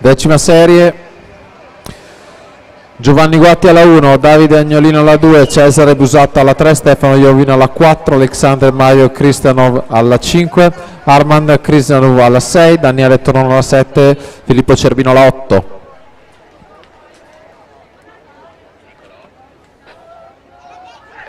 10ª serie. Giovanni Guatti alla 1, Davide Agnolino alla 2, Cesare Busatta alla 3, Stefano Iovino alla 4, Alexander Mario Cristianov alla 5, Armand Cristianov alla 6, Daniele Tonono alla 7, Filippo Cerbino alla 8.